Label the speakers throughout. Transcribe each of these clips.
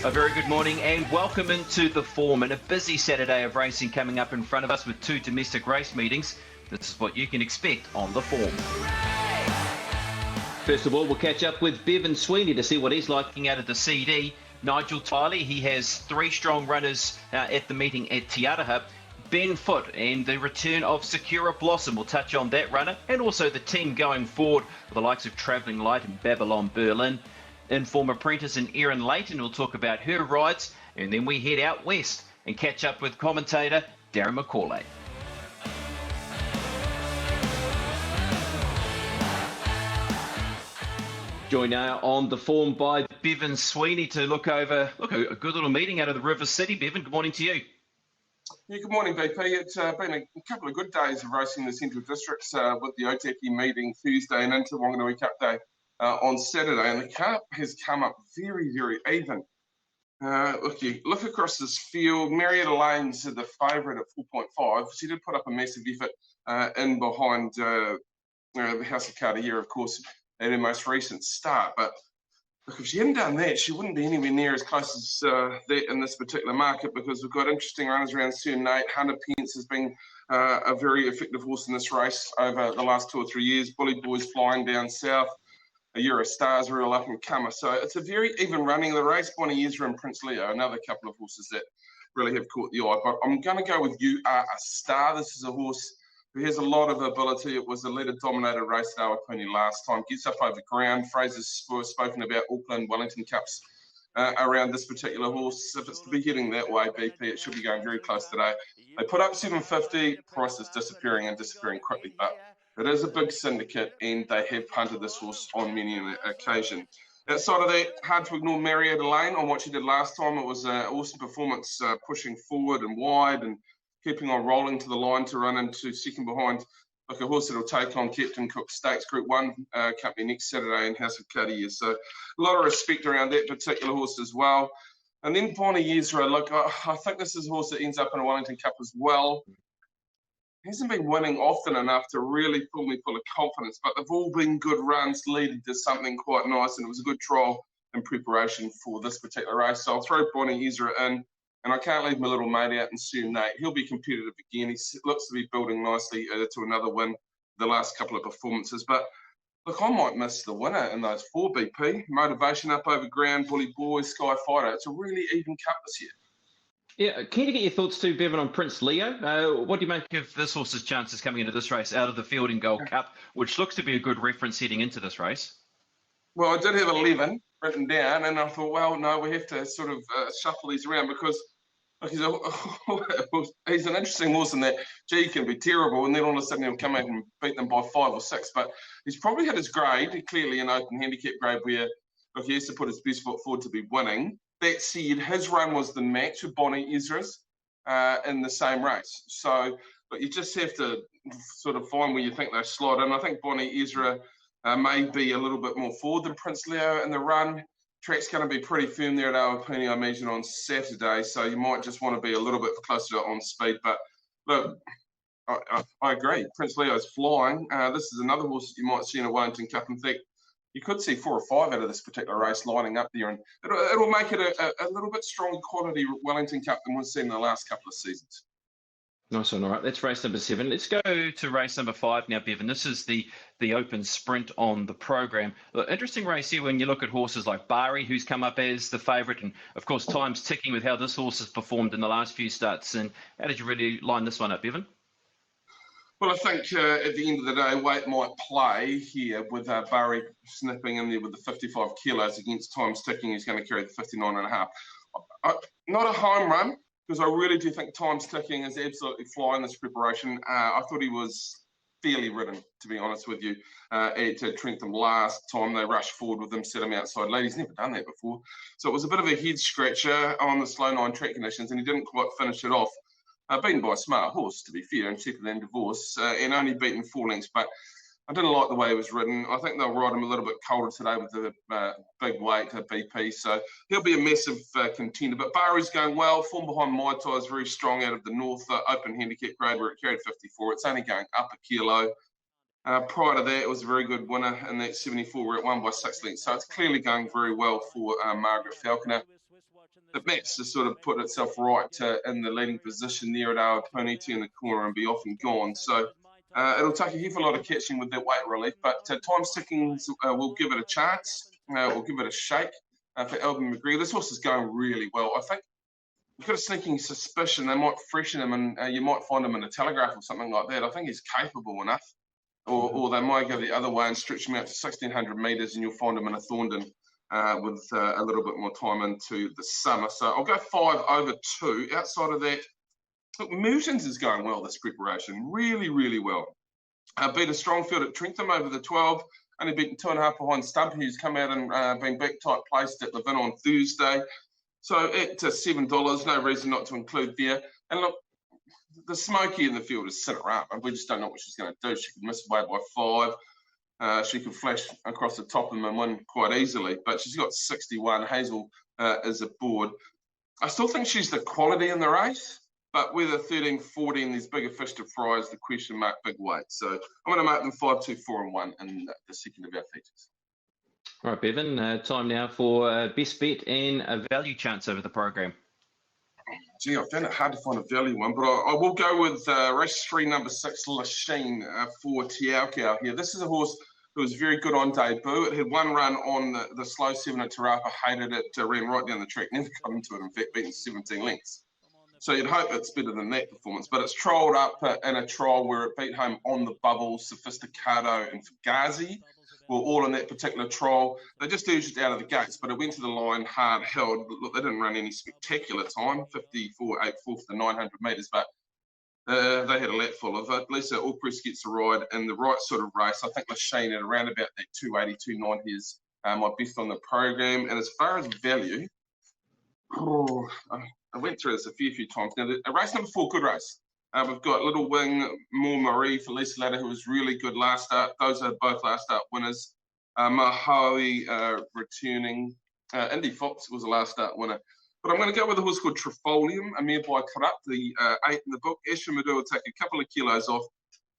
Speaker 1: A very good morning and welcome into the Form, and a busy Saturday of racing coming up in front of us with two domestic race meetings. This is what you can expect on the Form. First of all, we'll catch up with Bevan Sweeney to see what he's liking out of the CD. Nigel Tiley, he has three strong runners at the meeting at Te Araha. Ben Foot and the return of Secura Blossom. We'll touch on that runner and also the team going forward with the likes of Travelling Light and Babylon Berlin. Inform apprentice and Erin Layton will talk about her rides, and then we head out west and catch up with commentator Darren McCauley. Joined now on the Form by Bevan Sweeney to look a good little meeting out of the River City. Bevan, good morning to you.
Speaker 2: Yeah, good morning, BP. It's been a couple of good days of racing in the Central Districts with the Otaki meeting Tuesday and into Wanganui Cup Day on Saturday. And the Cup has come up very, very even. Look across this field. Marietta Lane's the favourite at 4.5. She did put up a massive effort in behind the House of Cartier, of course, at her most recent start. But look, if she hadn't done that, she wouldn't be anywhere near as close as that in this particular market, because we've got interesting runners around Sir Nate. Hunter Pence has been a very effective horse in this race over the last 2 or 3 years. Bully Boy's flying down south. A Eurostar's a real up-and-comer. So it's a very even running of the race. Bonnie Ezra and Prince Leo, another couple of horses that really have caught the eye. But I'm going to go with You Are a Star. This is a horse who has a lot of ability. It was a leader-dominated race at Awapuni last time. Gets up over ground. Fraser's spoken about Auckland, Wellington Cups around this particular horse. If it's to be heading that way, BP, it should be going very close today. They put up 750. Price is disappearing quickly, but it is a big syndicate, and they have punted this horse on many an occasion. Outside of that, hard to ignore Marietta Lane on what she did last time. It was an awesome performance, pushing forward and wide and keeping on rolling to the line to run into second behind. Like a horse that will take on Captain Cook Stakes Group 1 company next Saturday in House of Cartier. So a lot of respect around that particular horse as well. And then Bonnie Ezra, look, I think this is a horse that ends up in a Wellington Cup as well. Hasn't been winning often enough to really pull me full of confidence, but they've all been good runs leading to something quite nice, and it was a good trial in preparation for this particular race. So I'll throw Bonnie Ezra in, and I can't leave my little mate out in Sue Nate. He'll be competitive again. He looks to be building nicely to another win the last couple of performances. But look, I might miss the winner in those four, BP. Motivation up over ground, Bully Boy, Sky Fighter. It's a really even cup this year.
Speaker 1: Yeah, keen to get your thoughts too, Bevan, on Prince Leo. What do you make of this horse's chances coming into this race out of the Fielding Gold Cup, which looks to be a good reference heading into this race?
Speaker 2: Well, I did have 11 written down, and I thought, well, no, we have to sort of shuffle these around, because look, he's an interesting horse in that G can be terrible, and then all of a sudden he'll come out and beat them by 5 or 6. But he's probably had his grade, clearly an open handicap grade, where look, he has to put his best foot forward to be winning. That said, his run was the match with Bonnie Ezra's in the same race. So, but you just have to sort of find where you think they slot in. I think Bonnie Ezra may be a little bit more forward than Prince Leo in the run. Track's going to be pretty firm there at Awapuni, I imagine, on Saturday. So you might just want to be a little bit closer on speed. But look, I agree. Prince Leo's flying. This is another horse that you might see in a Wellington Cup. In fact, you could see 4 or 5 out of this particular race lining up there, and it'll make it a little bit stronger quality Wellington Cup than we've seen in the last couple of seasons.
Speaker 1: Nice one. All right, that's race number 7. Let's go to race number 5 now, Bevan. This is the open sprint on the program. Interesting race here when you look at horses like Bari, who's come up as the favourite, and of course time's ticking with how this horse has performed in the last few starts. And how did you really line this one up, Bevan?
Speaker 2: Well, I think at the end of the day, weight might play here with Bari snipping in there with the 55 kilos against Time's Ticking. He's going to carry the 59.5. Not a home run, because I really do think Time's Ticking is absolutely flying this preparation. I thought he was fairly ridden, to be honest with you, at Trentham last time. They rushed forward with him, set him outside late. He's never done that before. So it was a bit of a head scratcher on the slow 9 track conditions, and he didn't quite finish it off. Beaten by a smart horse, to be fair, and cheaper than Divorce, and only beaten 4 lengths. But I didn't like the way he was ridden. I think they'll ride him a little bit colder today with the big weight BP. So he'll be a massive contender. But Bari's going well. Form behind Mai Tai is very strong out of the north. Open handicap grade where it carried 54. It's only going up a kilo. Prior to that, it was a very good winner in that 74 where it won by 6 lengths. So it's clearly going very well for Margaret Falconer. But Matt's just sort of put itself right in the leading position there at our Puniti in the corner and be off and gone. So it'll take a heck of a lot of catching with that weight relief, but time sticking will give it a chance. We'll give it a shake for Alvin McGregor. This horse is going really well. I think we've got a sneaking suspicion they might freshen him and you might find him in a Telegraph or something like that. I think he's capable enough. Or they might go the other way and stretch him out to 1,600 metres and you'll find him in a Thorndon with a little bit more time into the summer. So I'll go 5 over 2. Outside of that, look, Mertens is going well this preparation. Really, really well. Beat a strong field at Trentham over the 12. Only beaten 2.5 behind Stubb, who's come out and been back tight placed at Levin on Thursday. So at $7, no reason not to include there. And look, the Smoky in the field is set her up, and we just don't know what she's going to do. She could miss away by 5. She could flash across the top of them and win quite easily, but she's got 61. Hazel is aboard. I still think she's the quality in the race, but whether 13, 14, there's bigger fish to fry is the question mark, big weight. So I'm going to make them 5, 2, 4, and 1 in the second of our features.
Speaker 1: All right, Bevan, time now for best bet and a value chance over the program.
Speaker 2: Gee, I found it hard to find a value one, but I will go with race 3, number 6, Lachine for Tiaukau here. This is a horse who was very good on debut. It had one run on the slow 7 at Te Rapa, hated it, ran right down the track, never got into it, in fact, beaten 17 lengths. So you'd hope it's better than that performance, but it's trolled up in a trial where it beat home On the Bubble, Sophisticado, and Fugazi. Were all in that particular trial. They just urged it out of the gates, but it went to the line hard held. Look, they didn't run any spectacular time, 54.84 for the 900 metres, but they had a lap full of it. Lisa Allpress gets a ride in the right sort of race. I think Lachine at around about that 280, 290 is my best on the program. And as far as value, I went through this a few times. Now, race number 4, good race. We've got Little Wing, More Marie for Lisa Ladder, who was really good last start. Those are both last start winners. Mahawi returning. Indy Fox was a last start winner. But I'm going to go with a horse called Trifolium, a mare by Corrupt, the 8 in the book. Asher Madu will take a couple of kilos off.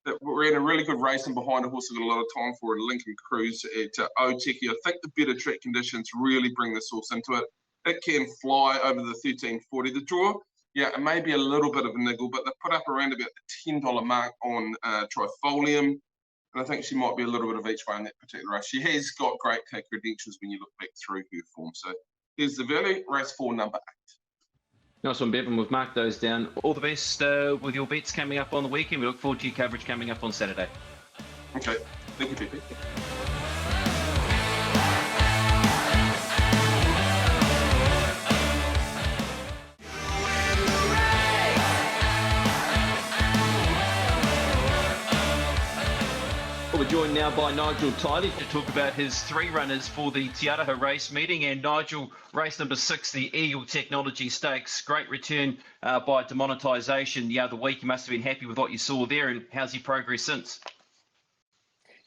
Speaker 2: That ran a really good race and behind a horse I've got a lot of time for, Lincoln Cruise at Oteki. I think the better track conditions really bring this horse into it. It can fly over the 1340. The draw, yeah, it may be a little bit of a niggle, but they put up around about the $10 mark on Trifolium. And I think she might be a little bit of each way in that particular race. She has got great credentials when you look back through her form. So here's the value, race 4, number 8.
Speaker 1: Nice one, Bevan. We've marked those down. All the best with your bets coming up on the weekend. We look forward to your coverage coming up on Saturday.
Speaker 2: Okay. Thank you, Pepe.
Speaker 1: We're joined now by Nigel Tiley to talk about his 3 runners for the Te Araha race meeting. And Nigel, race number 6, the Eagle Technology Stakes. Great return by demonetisation the other week. You must have been happy with what you saw there. And how's he progressed since?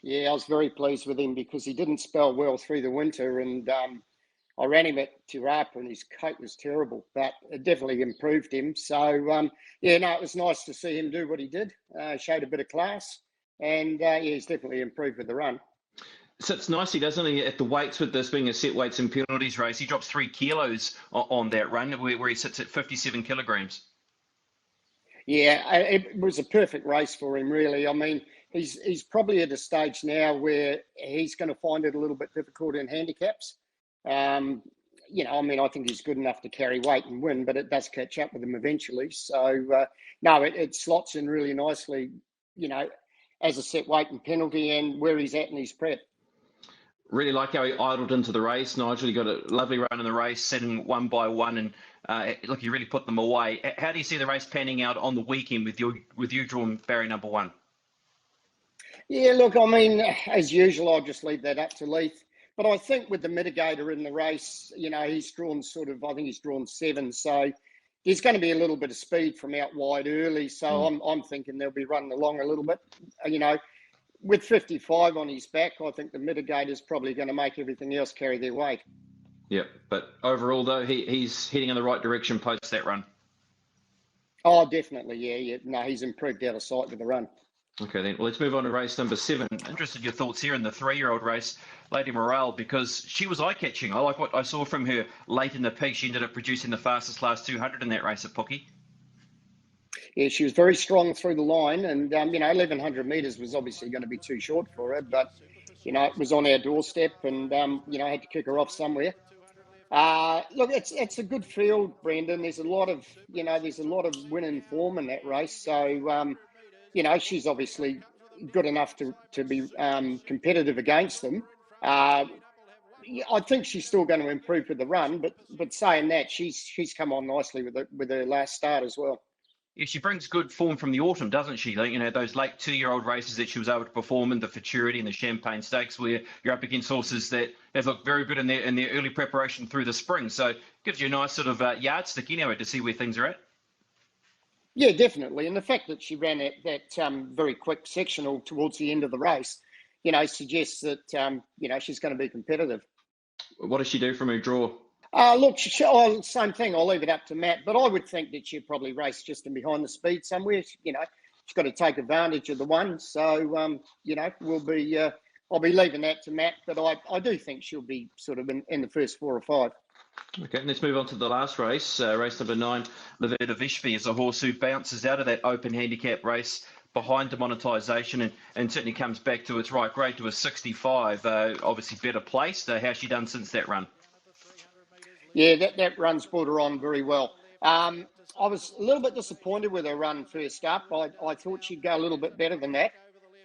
Speaker 3: Yeah, I was very pleased with him because he didn't spell well through the winter. And I ran him at Te Rapa and his coat was terrible, but it definitely improved him. So, it was nice to see him do what he did. Showed a bit of class. And he's definitely improved with the run.
Speaker 1: Sits nicely, doesn't he, at the weights with this being a set weights and penalties race. He drops 3 kilos on that run where he sits at 57 kilograms.
Speaker 3: Yeah, it was a perfect race for him, really. I mean, he's probably at a stage now where he's going to find it a little bit difficult in handicaps. I think he's good enough to carry weight and win, but it does catch up with him eventually. So, it slots in really nicely, as a set weight and penalty and where he's at in his prep.
Speaker 1: Really like how he idled into the race, Nigel. He got a lovely run in the race, setting 1 by 1, and he really put them away. How do you see the race panning out on the weekend with you drawing barrier number 1?
Speaker 3: Yeah, look, I mean, as usual, I'll just leave that up to Leith. But I think with the mitigator in the race, he's drawn 7. So there's going to be a little bit of speed from out wide early. So I'm thinking they'll be running along a little bit. With 55 on his back, I think the mitigator's probably going to make everything else carry their weight.
Speaker 1: Yeah, but overall, though, he's heading in the right direction post that run.
Speaker 3: Oh, definitely, yeah. No, he's improved out of sight with the run.
Speaker 1: Okay, then. Well, let's move on to race number 7. Interested in your thoughts here in the 3-year-old race, Lady Morale, because she was eye-catching. I like what I saw from her late in the piece. She ended up producing the fastest last 200 in that race at Pookie.
Speaker 3: Yeah, she was very strong through the line, and 1100 metres was obviously going to be too short for her, but it was on our doorstep, and I had to kick her off somewhere. Look, it's a good field, Brendan. There's a lot of winning form in that race, so she's obviously good enough to be competitive against them. I think she's still going to improve with the run, but saying that, she's come on nicely with her last start as well.
Speaker 1: Yeah, she brings good form from the autumn, doesn't she? Like, those late 2-year-old races that she was able to perform in, the Futurity and the Champagne Stakes, where you're up against horses that have looked very good in their early preparation through the spring. So it gives you a nice sort of yardstick anyway to see where things are at.
Speaker 3: Yeah, definitely. And the fact that she ran that very quick sectional towards the end of the race, suggests that, she's going to be competitive.
Speaker 1: What does she do from her draw?
Speaker 3: Look, same thing. I'll leave it up to Matt, but I would think that she'd probably race just in behind the speed somewhere. She's got to take advantage of the one. So, I'll be leaving that to Matt, but I do think she'll be sort of in the first 4 or 5.
Speaker 1: Okay, let's move on to the last race. Race number 9, Lavetta Vishvi is a horse who bounces out of that open handicap race behind demonetisation and certainly comes back to its right grade to a 65. Obviously better placed. How's she done since that run?
Speaker 3: Yeah, that run's brought her on very well. I was a little bit disappointed with her run first up. I thought she'd go a little bit better than that,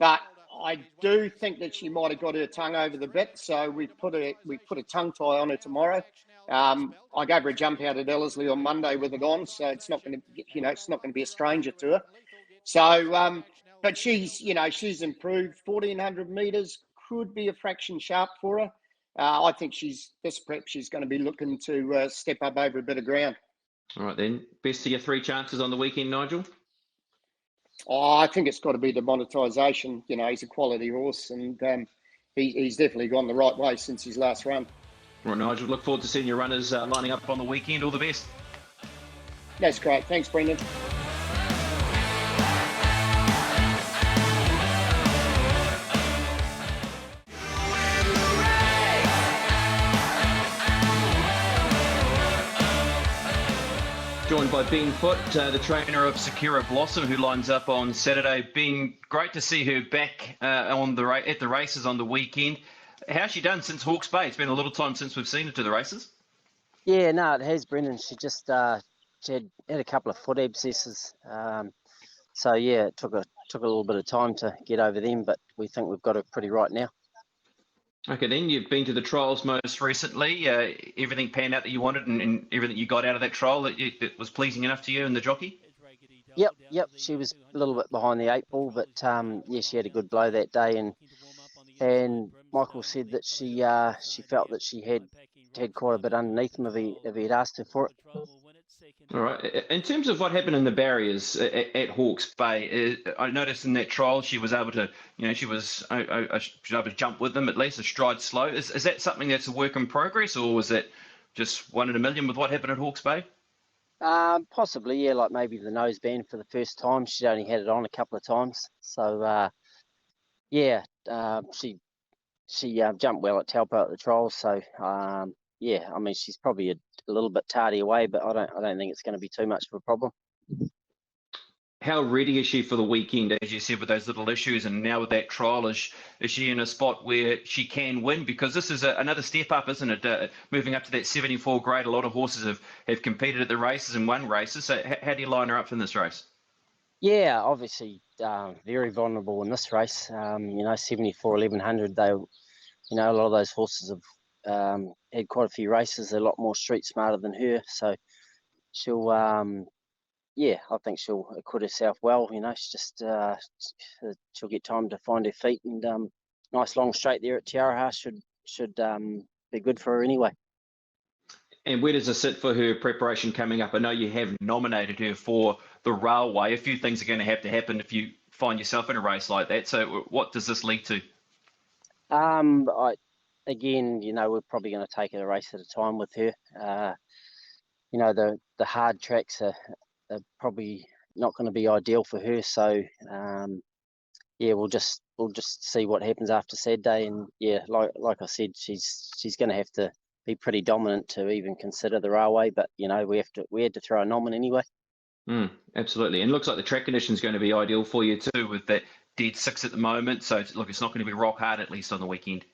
Speaker 3: but I do think that she might have got her tongue over the bit. So we put a tongue tie on her tomorrow. I gave her a jump out at Ellerslie on Monday with it on, so it's not going to be a stranger to her. So, but she's improved. 1400 metres could be a fraction sharp for her. I think she's going to be looking to step up over a bit of ground.
Speaker 1: All right, then. Best of your 3 chances on the weekend, Nigel?
Speaker 3: Oh, I think it's got to be demonetisation. He's a quality horse, and he's definitely gone the right way since his last run.
Speaker 1: All right, Nigel. Look forward to seeing your runners lining up on the weekend. All the best.
Speaker 3: That's great. Thanks, Brendan.
Speaker 1: Joined by Ben Foot, the trainer of Sakura Blossom, who lines up on Saturday. Ben, great to see her back at the races on the weekend. How's she done since Hawke's Bay? It's been a little time since we've seen her to the races.
Speaker 4: Yeah, no, it has, Brendan. She just she had a couple of foot abscesses, so yeah, it took a little bit of time to get over them, but we think we've got her pretty right now.
Speaker 1: Okay, then you've been to the trials most recently. Everything panned out that you wanted, and everything you got out of that trial that was pleasing enough to you and the jockey?
Speaker 4: Yep. She was a little bit behind the 8 ball, but yeah, she had a good blow that day, and Michael said that she felt that she had quite a bit underneath him if he'd asked her for it.
Speaker 1: All right. In terms of what happened in the barriers at Hawke's Bay, I noticed in that trial she was able to, she was able to jump with them at least, a stride slow. Is that something that's a work in progress, or was that just 1 in a million with what happened at Hawke's Bay?
Speaker 4: Possibly, yeah, like maybe the noseband for the first time. She'd only had it on a couple of times. So, yeah, she jumped well at Taupo at the trials. So, yeah, I mean, she's probably a little bit tardy away, but I don't think it's going to be too much of a problem.
Speaker 1: How ready is she for the weekend, as you said, with those little issues, and now with that trial, is she in a spot where she can win? Because this is another step up, isn't it? Moving up to that 74 grade, a lot of horses have competed at the races and won races. So how do you line her up in this race?
Speaker 4: Yeah, obviously very vulnerable in this race. 74, 1100, they, a lot of those horses have had quite a few races. They're a lot more street smarter than her. So she'll... yeah, I think she'll acquit herself well. She's just she'll get time to find her feet, and nice long straight there at Te Araha should be good for her anyway.
Speaker 1: And where does it sit for her preparation coming up? I know you have nominated her for the Railway. A few things are going to have to happen if you find yourself in a race like that. So what does this lead to?
Speaker 4: Again, we're probably going to take it a race at a time with her. The hard tracks are probably not going to be ideal for her. So, yeah, we'll just see what happens after Saturday, and yeah, like I said, she's going to have to be pretty dominant to even consider the railway. But we had to throw a nom in anyway.
Speaker 1: Absolutely, and it looks like the track condition is going to be ideal for you too, with that dead 6 at the moment. So look, it's not going to be rock hard, at least on the weekend.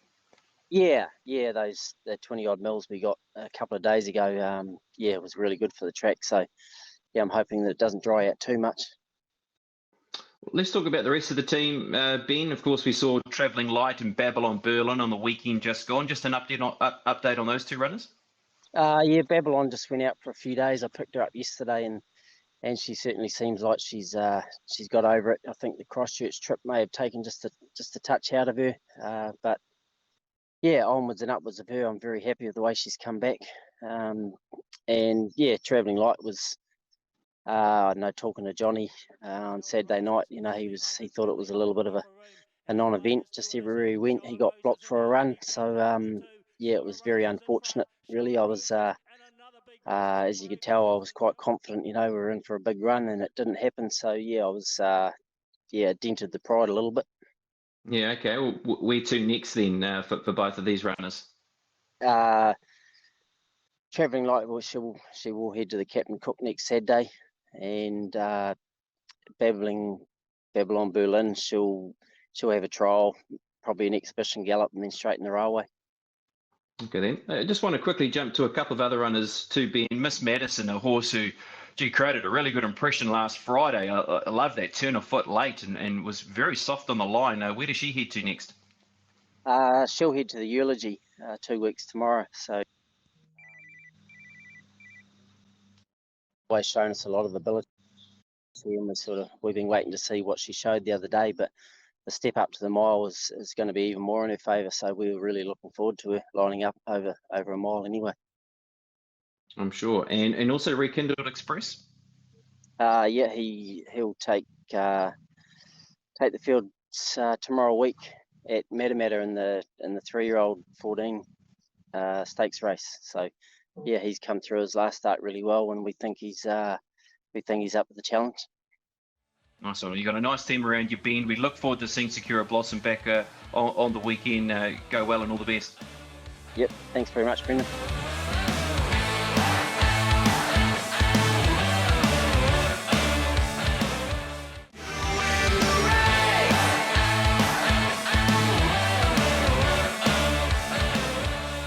Speaker 4: Yeah, the 20 odd mils we got a couple of days ago. Yeah, it was really good for the track. So yeah, I'm hoping that it doesn't dry out too much.
Speaker 1: Let's talk about the rest of the team, Ben. Of course, we saw Travelling Light and Babylon Berlin on the weekend just gone. Just an update on those two runners.
Speaker 4: Yeah, Babylon just went out for a few days. I picked her up yesterday, and she certainly seems like she's got over it. I think the Christchurch trip may have taken just a touch out of her, but yeah, onwards and upwards of her. I'm very happy with the way she's come back. And yeah, Travelling Light was. I know, talking to Johnny on Saturday night, he thought it was a little bit of a non-event. Just everywhere he went, he got blocked for a run. So yeah, it was very unfortunate. Really, I was, as you could tell, I was quite confident. We were in for a big run, and it didn't happen. So yeah, I was, it dented the pride a little bit.
Speaker 1: Yeah. Okay. Well, where to next then for both of these runners?
Speaker 4: Travelling Light, well, she will head to the Captain Cook next Saturday, and Babylon Berlin, she'll have a trial, probably an exhibition gallop, and then straight in the railway.
Speaker 1: Okay then. I just want to quickly jump to a couple of other runners too, Ben. Miss Madison, a horse who created a really good impression last Friday. I love that turn of foot late and was very soft on the line. Where does she head to next?
Speaker 4: She'll head to the Eulogy 2 weeks tomorrow. So always shown us a lot of ability, and we've been waiting to see what she showed the other day. But the step up to the mile is going to be even more in her favour. So we were really looking forward to her lining up over a mile anyway.
Speaker 1: I'm sure, and also Rekindled Express.
Speaker 4: Yeah, he'll take the field tomorrow week at Matamata in the 3-year-old 14 stakes race. So yeah, he's come through his last start really well, and we think he's up for the challenge.
Speaker 1: Nice one. You've got a nice team around you, Ben. We look forward to seeing Sakura Blossom back on the weekend. Go well and all the best.
Speaker 4: Yep. Thanks very much, Brendan.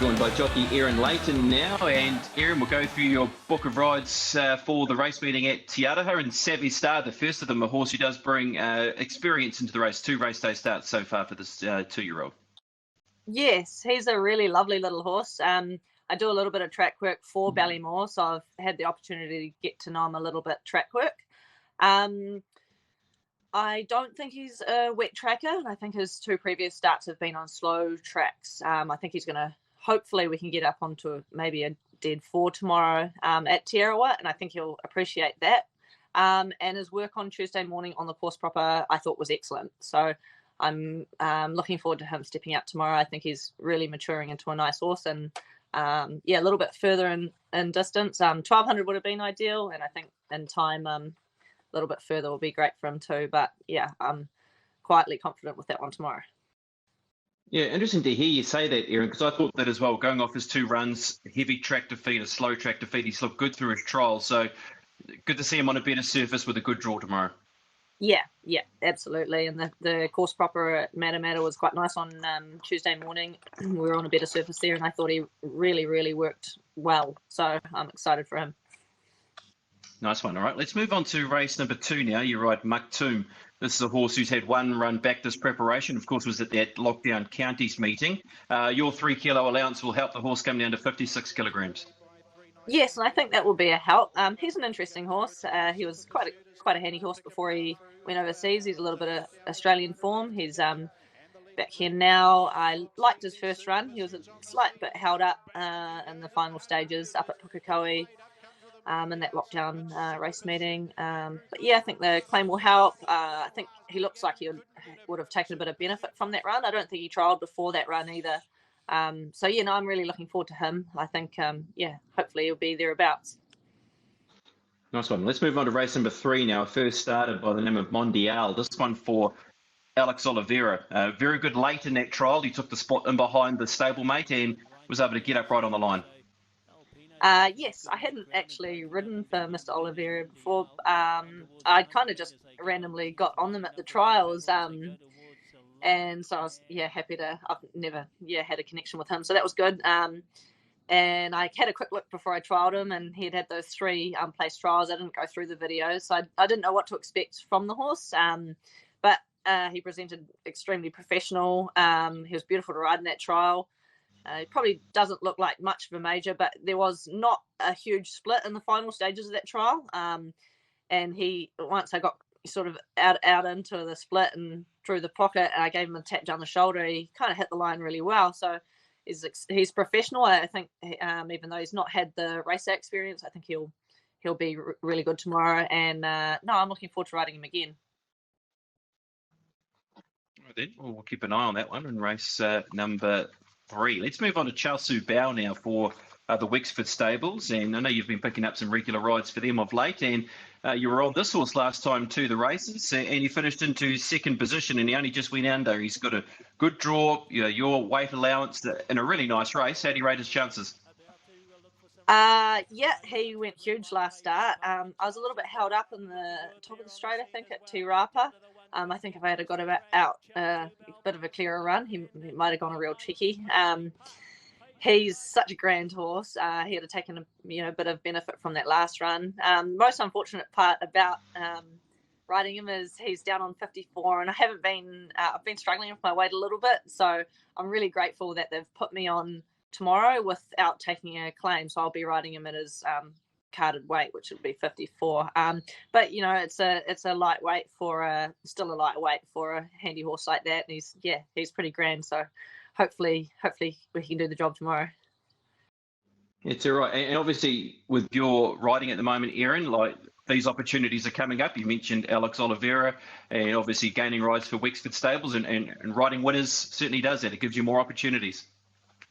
Speaker 1: Joined by jockey Aaron Layton now, and Aaron will go through your book of rides for the race meeting at Te Araha. And Savvy Star, the first of them, a horse who does bring experience into the race. 2 race day starts so far for this 2-year-old.
Speaker 5: Yes, he's a really lovely little horse. I do a little bit of track work for Ballymore, so I've had the opportunity to get to know him a little bit track work. I don't think he's a wet tracker. I think his 2 previous starts have been on slow tracks. I think he's going to, hopefully we can get up onto maybe a dead 4 tomorrow at Te Arawa, and I think he'll appreciate that. And his work on Tuesday morning on the course proper, I thought was excellent. So I'm looking forward to him stepping out tomorrow. I think he's really maturing into a nice horse, and a little bit further in distance. 1200 would have been ideal, and I think in time a little bit further will be great for him too. But yeah, I'm quietly confident with that one tomorrow.
Speaker 1: Yeah, interesting to hear you say that, Aaron, because I thought that as well. Going off his 2 runs, heavy track defeat, a slow track defeat, he's looked good through his trial. So good to see him on a better surface with a good draw tomorrow.
Speaker 5: Yeah, absolutely. And the course proper at Matamata was quite nice on Tuesday morning. We were on a better surface there, and I thought he really, really worked well. So I'm excited for him.
Speaker 1: Nice one. All right, let's move on to race number 2 now. You ride Maktoum. This is a horse who's had 1 run back this preparation. Of course, was at that lockdown counties meeting. Your 3 kilo allowance will help the horse come down to 56 kilograms.
Speaker 5: Yes, and I think that will be a help. He's an interesting horse. He was quite a handy horse before he went overseas. He's a little bit of Australian form. He's back here now. I liked his first run. He was a slight bit held up in the final stages up at Pukekohe in that lockdown race meeting. But yeah, I think the claim will help. I think he looks like he would have taken a bit of benefit from that run. I don't think he trialled before that run either. So yeah, no, I'm really looking forward to him. I think hopefully he'll be thereabouts.
Speaker 1: Nice one. Let's move on to race number 3 now. First started by the name of Mondial. This one for Alex Oliveira. Very good late in that trial. He took the spot in behind the stablemate and was able to get up right on the line.
Speaker 5: Yes, I hadn't actually ridden for Mr. Oliveira before. I'd kind of just randomly got on them at the trials. And so I was happy to. I've never had a connection with him, so that was good. And I had a quick look before I trialed him, and he'd had those 3 place trials. I didn't go through the videos, so I didn't know what to expect from the horse. But he presented extremely professional. He was beautiful to ride in that trial. It probably doesn't look like much of a major, but there was not a huge split in the final stages of that trial. And once I got sort of out into the split and through the pocket, and I gave him a tap down the shoulder, he kind of hit the line really well. So he's professional. I think even though he's not had the race experience, I think he'll be really good tomorrow. And no, I'm looking forward to riding him again.
Speaker 1: Right then, we'll keep an eye on that one in race number 3. Let's move on to Chalsu Bao now for the Wexford Stables, and I know you've been picking up some regular rides for them of late, and you were on this horse last time to the races, and you finished into 2nd position, and he only just went under. He's got a good draw, your weight allowance in a really nice race. How do you rate his chances?
Speaker 5: He went huge last start. I was a little bit held up in the top of the straight, I think, at Te Rapa. I think if I had got out a bit of a clearer run, he might have gone a real cheeky. He's such a grand horse. He had taken a bit of benefit from that last run. Most unfortunate part about riding him is he's down on 54, and I've been struggling with my weight a little bit. So I'm really grateful that they've put me on tomorrow without taking a claim. So I'll be riding him at his carded weight, which would be 54. But it's a lightweight still a lightweight for a handy horse like that. And he's pretty grand. So hopefully we can do the job tomorrow.
Speaker 1: It's all right. And obviously with your riding at the moment, Aaron, like these opportunities are coming up. You mentioned Alex Oliveira, and obviously gaining rides for Wexford Stables and riding winners certainly does that. It gives you more opportunities.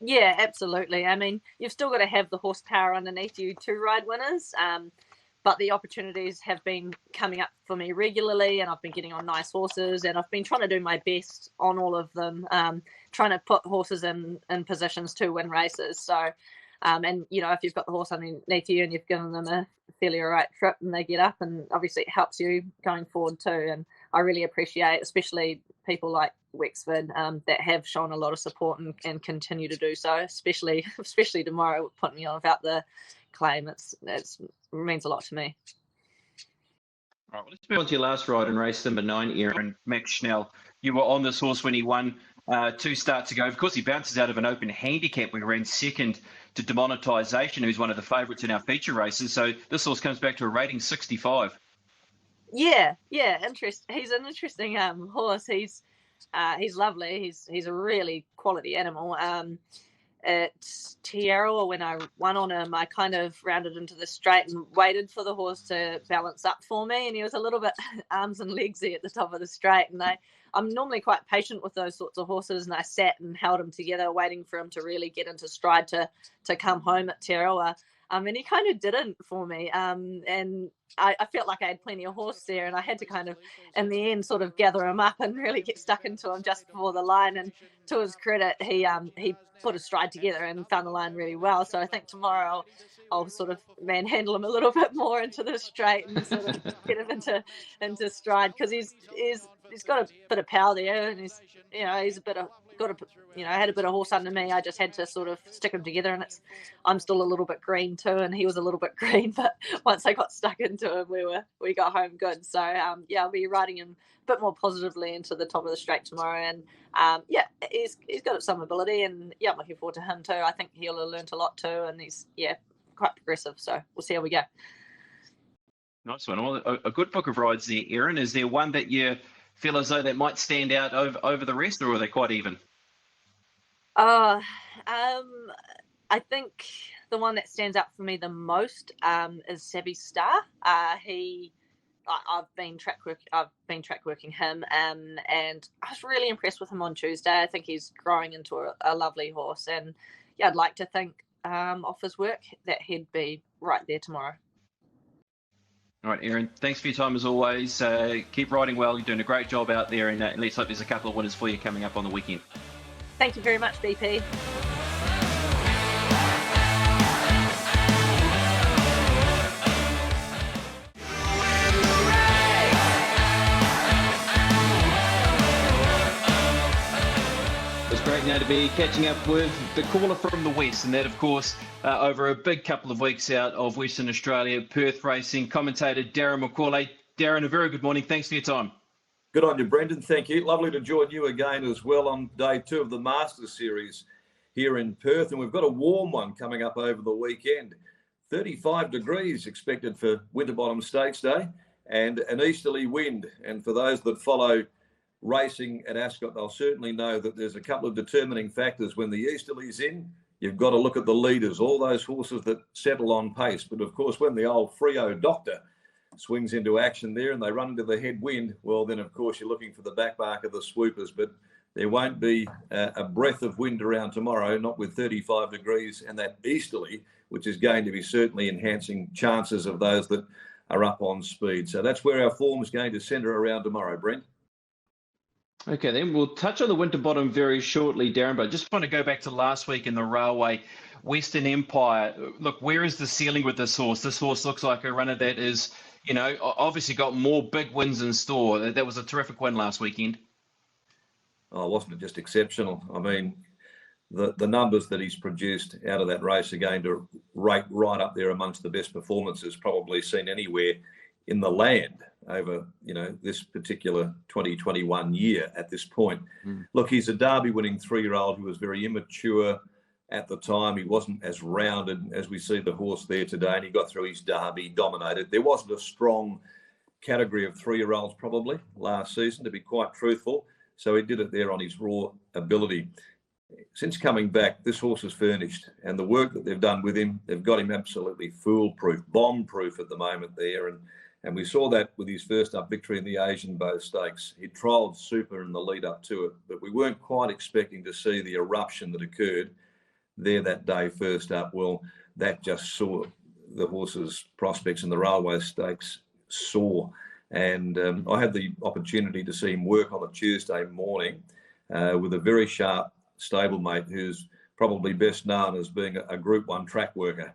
Speaker 5: Yeah, absolutely. I mean, you've still got to have the horsepower underneath you to ride winners, but the opportunities have been coming up for me regularly, and I've been getting on nice horses, and I've been trying to do my best on all of them, trying to put horses in positions to win races. So, and if you've got the horse underneath you and you've given them a fairly all right trip and they get up, and obviously it helps you going forward too. And I really appreciate, especially people like Wexford that have shown a lot of support and continue to do so, especially tomorrow, putting me on without the claim. It means a lot to me.
Speaker 1: All right, well, let's move on to your last ride in race number 9, Aaron. Max Schnell. You were on this horse when he won 2 starts ago. Of course, he bounces out of an open handicap. We ran 2nd to Demonetisation, who's one of the favourites in our feature races. So this horse comes back to a rating 65. Yeah,
Speaker 5: He's an interesting horse. He's lovely. He's a really quality animal. At Te Arawa, when I won on him, I kind of rounded into the straight and waited for the horse to balance up for me, and he was a little bit arms and legsy at the top of the straight, and I'm normally quite patient with those sorts of horses, and I sat and held him together waiting for him to really get into stride to come home at Te Arawa. And he kind of didn't for me. And I felt like I had plenty of horse there, and I had to kind of, in the end, sort of gather him up and really get stuck into him just before the line. And to his credit, he put a stride together and found the line really well. So I think tomorrow I'll sort of manhandle him a little bit more into the straight and sort of get him into stride, because he's got a bit of power there, and he's a bit of I had a bit of horse under me. I just had to sort of stick them together, and I'm still a little bit green too, and he was a little bit green, but once I got stuck into him, we got home good. So I'll be riding him a bit more positively into the top of the straight tomorrow, and he's got some ability, and I'm looking forward to him too. I think he'll have learnt a lot too, and he's quite progressive, so we'll see how we go.
Speaker 1: Nice one. Well, a good book of rides there, Aaron. Is there one that you feel as though that might stand out over the rest, or are they quite even?
Speaker 5: I think the one that stands out for me the most is Savvy Star. I've been track working him, and I was really impressed with him on Tuesday. I think he's growing into a lovely horse, and I'd like to think off his work that he'd be right there tomorrow.
Speaker 1: All right, Aaron, thanks for your time as always. Keep riding well. You're doing a great job out there, and let's hope there's a couple of winners for you coming up on the weekend.
Speaker 5: Thank you very much, BP.
Speaker 1: Great now to be catching up with the caller from the west, and that of course over a big couple of weeks out of Western Australia, Perth racing, commentator Darren McCauley. Darren, a very good morning. Thanks for your time.
Speaker 6: Good on you, Brendan. Thank you. Lovely to join you again as well on day 2 of the Masters Series here in Perth, and we've got a warm one coming up over the weekend. 35 degrees expected for Winterbottom Stakes Day and an easterly wind. And for those that follow racing at Ascot, they'll certainly know that there's a couple of determining factors. When the easterly's in, you've got to look at the leaders, all those horses that settle on pace. But of course, when the old Freo Doctor swings into action there and they run into the headwind, well, then of course you're looking for the back mark of the swoopers. But there won't be a breath of wind around tomorrow, not with 35 degrees and that easterly, which is going to be certainly enhancing chances of those that are up on speed. So that's where our form is going to centre around tomorrow, Brent.
Speaker 1: Okay, then we'll touch on the Winterbottom very shortly, Darren, but I just want to go back to last week in the Railway, Western Empire. Look, where is the ceiling with this horse? This horse looks like a runner that is, obviously got more big wins in store. That was a terrific win last weekend.
Speaker 6: Oh, wasn't it just exceptional? I mean, the numbers that he's produced out of that race are going to rate right up there amongst the best performances probably seen anywhere in the land over, this particular 2021 year at this point. Look, he's a Derby winning 3-year-old who was very immature at the time. He wasn't as rounded as we see the horse there today, and he got through his Derby, dominated. There wasn't a strong category of 3-year-olds probably last season, to be quite truthful. So he did it there on his raw ability. Since coming back, this horse is furnished, and the work that they've done with him, they've got him absolutely foolproof, bomb-proof at the moment there. And we saw that with his first up victory in the Asian Bow Stakes. He trialled super in the lead up to it, but we weren't quite expecting to see the eruption that occurred there that day first up. Well, that just saw the horse's prospects in the Railway Stakes soar. And I had the opportunity to see him work on a Tuesday morning with a very sharp stablemate who's probably best known as being a Group 1 track worker.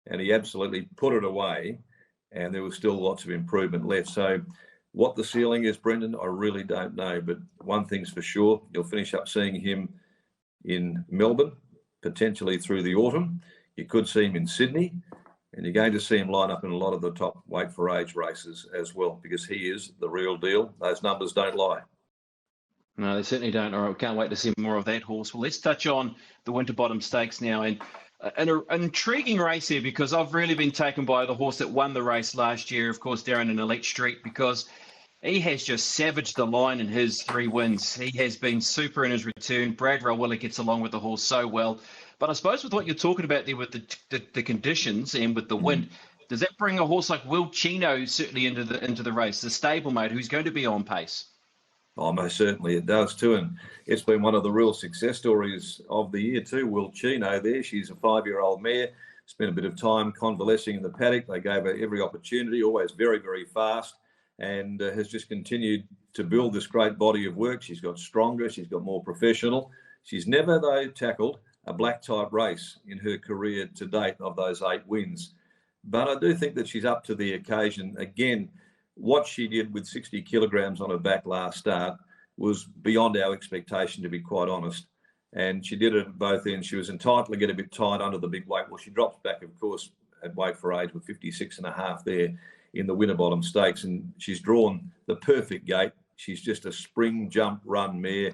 Speaker 6: And he absolutely put it away, and there was still lots of improvement left. So what the ceiling is, Brendan, I really don't know. But one thing's for sure, you'll finish up seeing him in Melbourne, potentially through the autumn. You could see him in Sydney, and you're going to see him line up in a lot of the top weight for age races as well, because he is the real deal. Those numbers don't lie.
Speaker 1: No, they certainly don't. All right, we can't wait to see more of that horse. Well, let's touch on the Winterbottom Stakes now. And an intriguing race here, because I've really been taken by the horse that won the race last year, of course, Darren, in Elite Street, because he has just savaged the line in his 3 wins. He has been super in his return. Brad Rawiller gets along with the horse so well. But I suppose with what you're talking about there with the conditions and with the wind, does that bring a horse like Will Chino certainly into the race, the stablemate who's going to be on pace?
Speaker 6: Oh, most certainly it does too. And it's been one of the real success stories of the year too. Will Chino there. She's a 5-year-old mare. Spent a bit of time convalescing in the paddock. They gave her every opportunity, always very, very fast, and has just continued to build this great body of work. She's got stronger. She's got more professional. She's never, though, tackled a black type race in her career to date of those 8 wins. But I do think that she's up to the occasion. Again, what she did with 60 kilograms on her back last start was beyond our expectation, to be quite honest. And she did it at both ends. She was entitled to get a bit tight under the big weight. Well, she drops back, of course, at weight for age with 56.5 there in the Winterbottom Stakes. And she's drawn the perfect gate. She's just a spring jump run mare.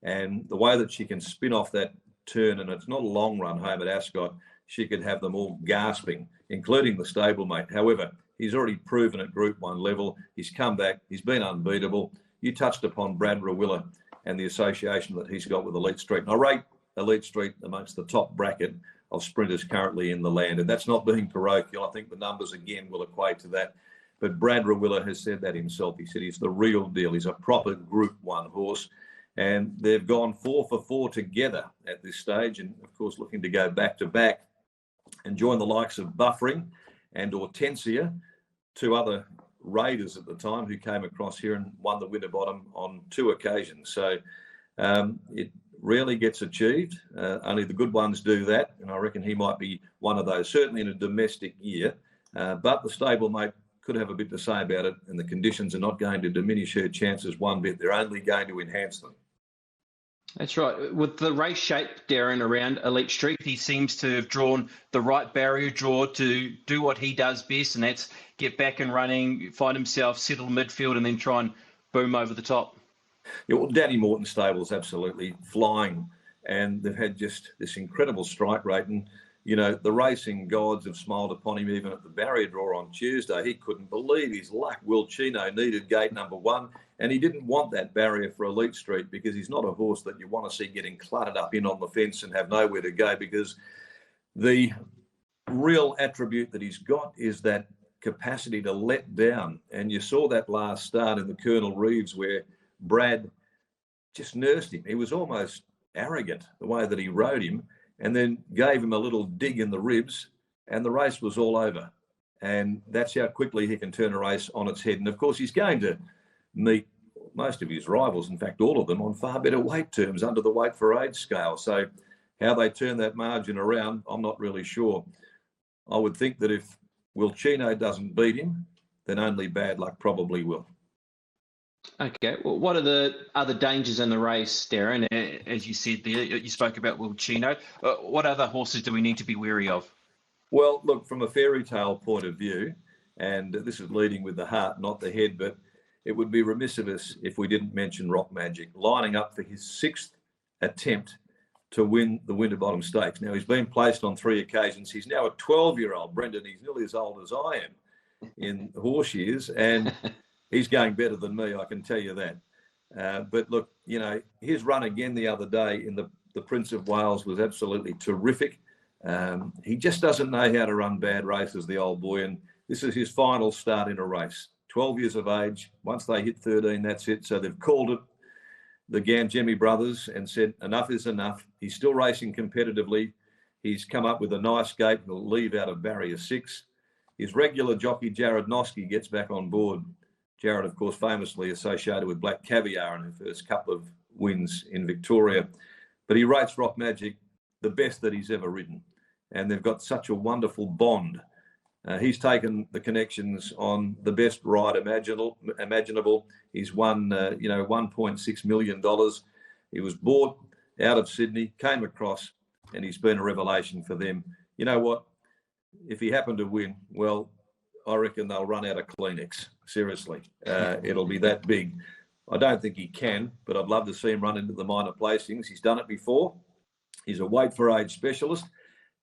Speaker 6: And the way that she can spin off that turn, and it's not a long run home at Ascot, she could have them all gasping, including the stablemate. However, he's already proven at Group 1 level. He's come back. He's been unbeatable. You touched upon Brad Rawiller and the association that he's got with Elite Street. And I rate Elite Street amongst the top bracket of sprinters currently in the land. And that's not being parochial. I think the numbers, again, will equate to that. But Brad Rawiller has said that himself. He said he's the real deal. He's a proper Group 1 horse. And they've gone 4 for 4 together at this stage. And, of course, looking to go back to back and join the likes of Buffering and Hortensia two other Raiders at the time who came across here and won the Winterbottom on 2 occasions. So it rarely gets achieved. Only the good ones do that, and I reckon he might be one of those, certainly in a domestic year. But the stablemate could have a bit to say about it, and the conditions are not going to diminish her chances one bit. They're only going to enhance them.
Speaker 1: That's right. With the race shape, Darren, around Elite Street, he seems to have drawn the right barrier draw to do what he does best, and that's get back and running, find himself, settle midfield, and then try and boom over the top.
Speaker 6: Yeah, well, Danny Morton's stable's absolutely flying, and they've had just this incredible strike rate. And, you know, the racing gods have smiled upon him even at the barrier draw on Tuesday. He couldn't believe his luck. Will Chino needed gate number 1. And he didn't want that barrier for Elite Street because he's not a horse that you want to see getting cluttered up in on the fence and have nowhere to go, because the real attribute that he's got is that capacity to let down. And you saw that last start in the Colonel Reeves where Brad just nursed him. He was almost arrogant the way that he rode him, and then gave him a little dig in the ribs, and the race was all over. And that's how quickly he can turn a race on its head. And of course, he's going to meet most of his rivals, in fact all of them, on far better weight terms under the weight for age scale. So how they turn that margin around, I'm not really sure. I would think that if Will Chino doesn't beat him, then only bad luck probably will.
Speaker 1: Okay, well, what are the other dangers in the race, Darren? As you said there, you spoke about Will Chino. What other horses do we need to be wary of?
Speaker 6: Well, look, from a fairy tale point of view, and this is leading with the heart, not the head, but it would be remiss of us if we didn't mention Rock Magic, lining up for his 6th attempt to win the Winterbottom Stakes. Now, he's been placed on 3 occasions. He's now a 12-year-old, Brendan. He's nearly as old as I am in horse years, and he's going better than me, I can tell you that. But look, you know, his run again the other day in the Prince of Wales was absolutely terrific. He just doesn't know how to run bad races, the old boy, and this is his final start in a race. 12 years of age. Once they hit 13, that's it. So they've called it, the Gangemi brothers, and said enough is enough. He's still racing competitively. He's come up with a nice gate. He'll leave out of barrier 6. His regular jockey, Jared Noski, gets back on board. Jared, of course, famously associated with Black Caviar in her first couple of wins in Victoria. But he rates Rock Magic the best that he's ever ridden. And they've got such a wonderful bond. He's taken the connections on the best ride imaginable. He's won, $1.6 million. He was bought out of Sydney, came across, and he's been a revelation for them. You know what? If he happened to win, well, I reckon they'll run out of Kleenex. Seriously, it'll be that big. I don't think he can, but I'd love to see him run into the minor placings. He's done it before. He's a weight for age specialist,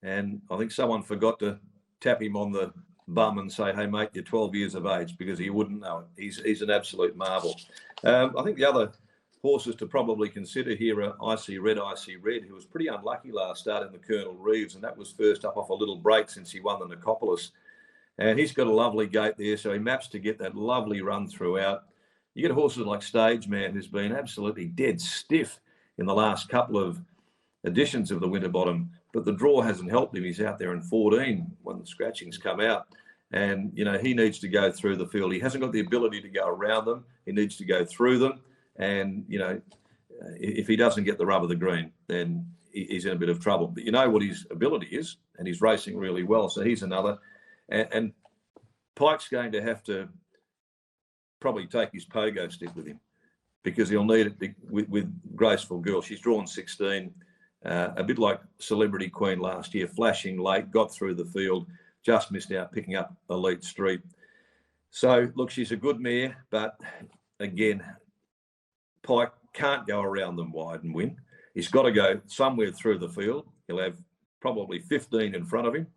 Speaker 6: and I think someone forgot to tap him on the bum and say, hey, mate, you're 12 years of age, because he wouldn't know it. He's an absolute marvel. I think the other horses to probably consider here are Icy Red, who was pretty unlucky last start in the Colonel Reeves, and that was first up off a little break since he won the Nicopolis. And he's got a lovely gate there, so he maps to get that lovely run throughout. You get horses like Stage Man, who's been absolutely dead stiff in the last couple of editions of the Winterbottom, but the draw hasn't helped him. He's out there in 14 when the scratchings come out, and you know he needs to go through the field. He hasn't got the ability to go around them. He needs to go through them, and you know if he doesn't get the rub of the green, then he's in a bit of trouble. But you know what his ability is, and he's racing really well. So he's another. And Pike's going to have to probably take his pogo stick with him, because he'll need it with Graceful Girl. She's drawn 16. A bit like Celebrity Queen last year, flashing late, got through the field, just missed out picking up Elite Street. So, look, she's a good mare, but again, Pike can't go around them wide and win. He's got to go somewhere through the field. He'll have probably 15 in front of him,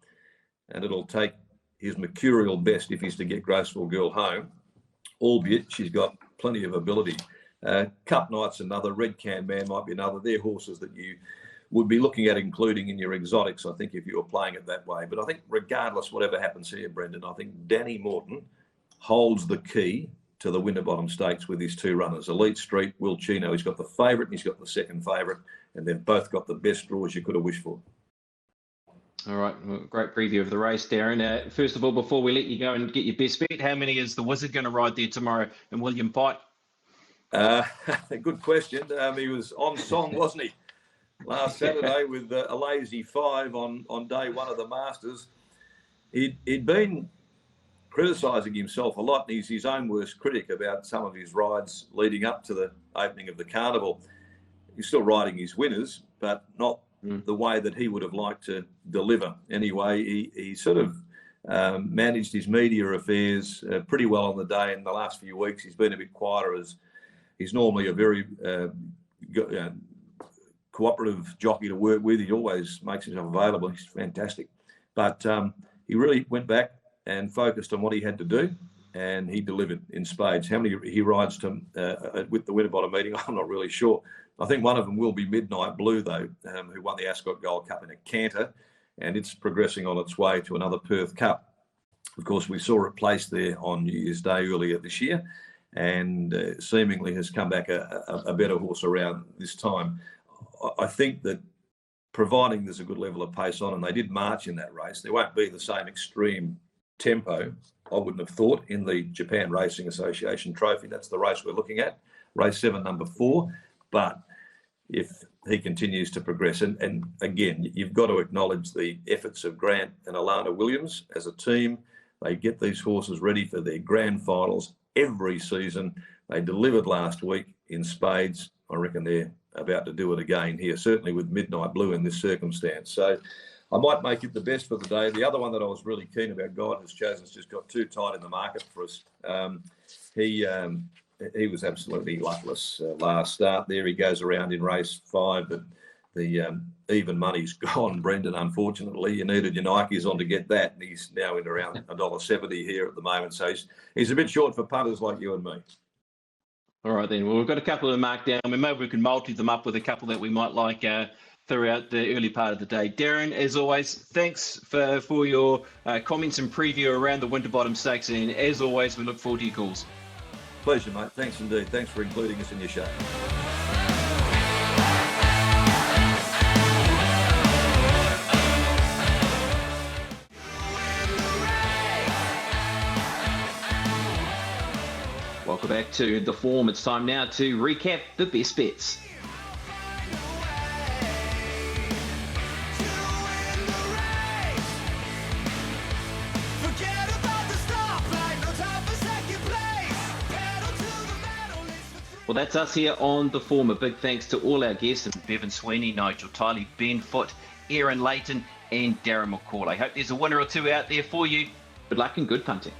Speaker 6: and it'll take his mercurial best if he's to get Graceful Girl home, albeit she's got plenty of ability. Cup Knight's another, Red Can Man might be another. They're horses that you would be looking at including in your exotics, I think, if you were playing it that way. But I think regardless, whatever happens here, Brendan, I think Danny Morton holds the key to the Winterbottom Stakes with his 2 runners. Elite Street, Will Chino, he's got the favourite and he's got the second favourite, and they've both got the best draws you could have wished for.
Speaker 1: All right, well, great preview of the race, Darren. First of all, before we let you go and get your best bet, how many is the Wizard going to ride there tomorrow in William Pike?
Speaker 6: Good question. He was on song, wasn't he, last Saturday with a lazy 5 on day one of the Masters. He'd been criticising himself a lot, and he's his own worst critic about some of his rides leading up to the opening of the Carnival. He's still riding his winners, but not the way that he would have liked to deliver. Anyway, he sort of managed his media affairs pretty well on the day. In the last few weeks, he's been a bit quieter, as he's normally a very cooperative jockey to work with. He always makes himself available. He's fantastic. But he really went back and focused on what he had to do, and he delivered in spades. How many he rides to with the Winterbottom meeting, I'm not really sure. I think one of them will be Midnight Blue, though, who won the Ascot Gold Cup in a canter, and it's progressing on its way to another Perth Cup. Of course, we saw it placed there on New Year's Day earlier this year, and seemingly has come back a better horse around this time. I think that providing there's a good level of pace on, and they did march in that race, there won't be the same extreme tempo, I wouldn't have thought, in the Japan Racing Association Trophy. That's the race we're looking at, race 7, number 4. But if he continues to progress, and again, you've got to acknowledge the efforts of Grant and Alana Williams as a team. They get these horses ready for their grand finals every season. They delivered last week in spades. I reckon they're about to do it again here, certainly with Midnight Blue in this circumstance. So I might make it the best for the day. The other one that I was really keen about, God Has Chosen's just got too tight in the market for us. He was absolutely luckless last start there. He goes around in race 5, but the even money's gone, Brendan, unfortunately. You needed your Nikes on to get that, and he's now in around $1.70 here at the moment. So he's a bit short for punters like you and me.
Speaker 1: All right, then. Well, we've got a couple of marked down. I mean, maybe we can multi them up with a couple that we might like throughout the early part of the day. Darren, as always, thanks for your comments and preview around the Winterbottom Stakes. And as always, we look forward to your calls.
Speaker 6: Pleasure, mate. Thanks indeed. Thanks for including us in your show.
Speaker 1: Welcome back to The Form. It's time now to recap the best bets. Well, that's us here on The Form. A big thanks to all our guests, Bevan Sweeney, Nigel Tiley, Ben Foote, Aaron Leighton and Darren McCall. I hope there's a winner or two out there for you. Good luck and good punting.